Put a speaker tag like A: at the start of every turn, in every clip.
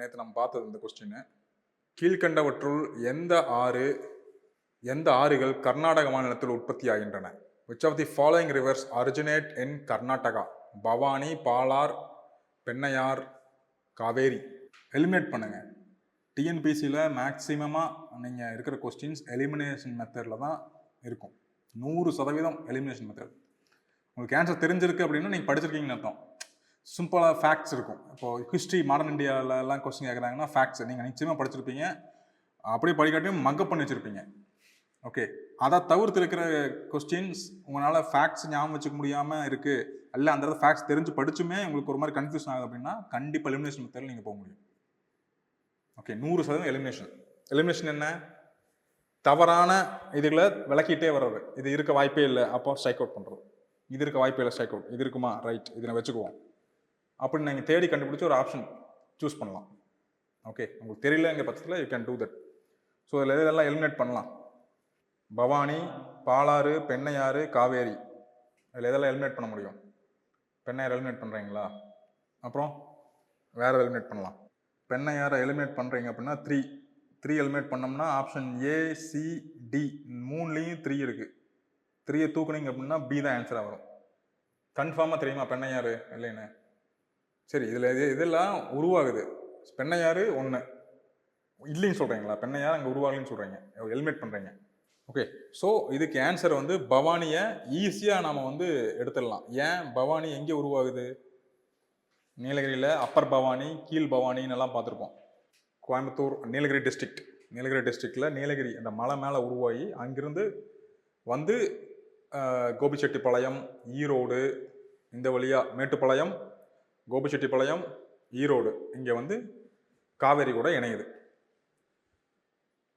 A: நேற்று நம்ம பார்த்தது இந்த கொஸ்டின். கீழ்கண்டவற்றுள் எந்த ஆறுகள் கர்நாடக மாநிலத்தில் உற்பத்தி ஆகின்றன? Which of the following rivers originate in Karnataka? Bhavani, Palar, Pennaiyar, Kaveri. Eliminate பண்ணுங்க. டிஎன்பிசியில் மேக்சிமமாக நீங்கள் இருக்கிற கொஸ்டின்ஸ் எலிமினேஷன் மெத்தடில் தான் இருக்கும். 100% எலிமினேஷன் மெத்தட். உங்களுக்கு ஆன்சர் தெரிஞ்சிருக்கு அப்படின்னா நீங்கள் படிச்சிருக்கீங்கன்னு அர்த்தம். சிம்பிளாக ஃபேக்ட்ஸ் இருக்கும். இப்போது ஹிஸ்ட்ரி, மாடர்ன் இந்தியாவிலலாம் கொஸ்டின் கேட்குறாங்கன்னா ஃபேக்ட்ஸ் நீங்கள் நிச்சயமாக படிச்சிருப்பீங்க. அப்படியே படிக்காட்டியும் மக்கப் பண்ணி வச்சுருப்பீங்க. ஓகே, அதை தவிர்த்து இருக்கிற கொஸ்டின்ஸ் உங்களால் ஃபேக்ட்ஸ் ஞாபகம் வச்சுக்க முடியாமல் இருக்குது, அல்ல அந்த இடத்துல ஃபேக்ட்ஸ் தெரிஞ்சு படிச்சுமே உங்களுக்கு ஒரு மாதிரி கன்ஃபியூஷன் ஆகுது அப்படின்னா கண்டிப்பாக எலிமினேஷன் மெத்தடில் நீங்கள் போக முடியும். Okay, 100% elimination. எலிமினேஷன் என்ன? தவறான இதுகளை விளக்கிட்டே வர்றது. இது இருக்க வாய்ப்பே இல்லை, அப்போ ஸ்ட்ரைக் அவுட் பண்ணுறது. இது இருக்க வாய்ப்பே இல்லை, ஸ்ட்ரைக் அவுட். இது இருக்குமா, ரைட், இதை வச்சுக்குவோம் அப்படின்னு நீங்கள் தேடி கண்டுபிடிச்சி ஒரு ஆப்ஷன் சூஸ் பண்ணலாம். ஓகே, உங்களுக்கு தெரியலங்கிற பட்சத்தில் you can do that. So இதில் இதெல்லாம் எலிமினேட் பண்ணலாம். பவானி, பாலாறு, பெண்ணையாறு, காவேரி, இதில் எதெல்லாம் எலிமினேட் பண்ண முடியும்? பெண்ணையார் எலிமினேட் பண்ணுறீங்களா? அப்புறம் வேறு எலிமினேட் பண்ணலாம். பெண்ணையாரை எலிமினேட் பண்ணுறீங்க அப்படின்னா 3 எலிமினேட் பண்ணோம்னா ஆப்ஷன் ஏ, சி, டி 3லேயும் 3 இருக்குது. 3 தூக்குனீங்க அப்படின்னா பி தான் ஆன்சராக வரும். கன்ஃபார்மாக தெரியுமா பெண்ணையாறு இல்லைன்னு? சரி, இதில் இதெல்லாம் உருவாகுது. பெண்ணையாறு ஒன்று இல்லைன்னு சொல்கிறீங்களா? பெண்ணையார் அங்கே உருவாகலன்னு சொல்கிறீங்க, எலிமினேட் பண்ணுறீங்க. ஓகே, ஸோ இதுக்கு ஆன்சர் வந்து பவானியை ஈஸியாக நாம் வந்து எடுத்துடலாம். ஏன்? பவானி எங்கே உருவாகுது? நீலகிரியில் அப்பர் பவானி, கீழ் பவானின்னு எல்லாம் பார்த்துருப்போம். கோயம்புத்தூர், நீலகிரி டிஸ்ட்ரிக்டில் நீலகிரி அந்த மலை மேலே உருவாகி அங்கிருந்து வந்து கோபிச்செட்டிப்பாளையம், ஈரோடு, இந்த வழியாக மேட்டுப்பாளையம், கோபிச்செட்டிப்பாளையம், ஈரோடு, இங்கே வந்து காவேரி கூட இணையுது.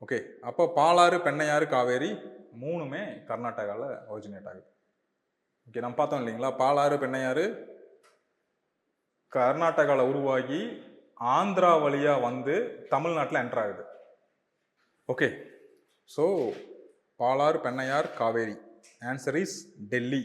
A: ஓகே, அப்போ பாலாறு, பெண்ணையாறு, காவேரி 3மே கர்நாடகாவில் ஒரிஜினேட் ஆகுது. ஓகே, நம்ம பார்த்தோம் இல்லைங்களா? பாலாறு, பெண்ணையாறு கர்நாடகாவில் உருவாகி ஆந்திரா வழியாக வந்து தமிழ்நாட்டில் என்டர் ஆகுது. Okay, so Palar, Pennaiyar, Kaveri. Answer is Delhi.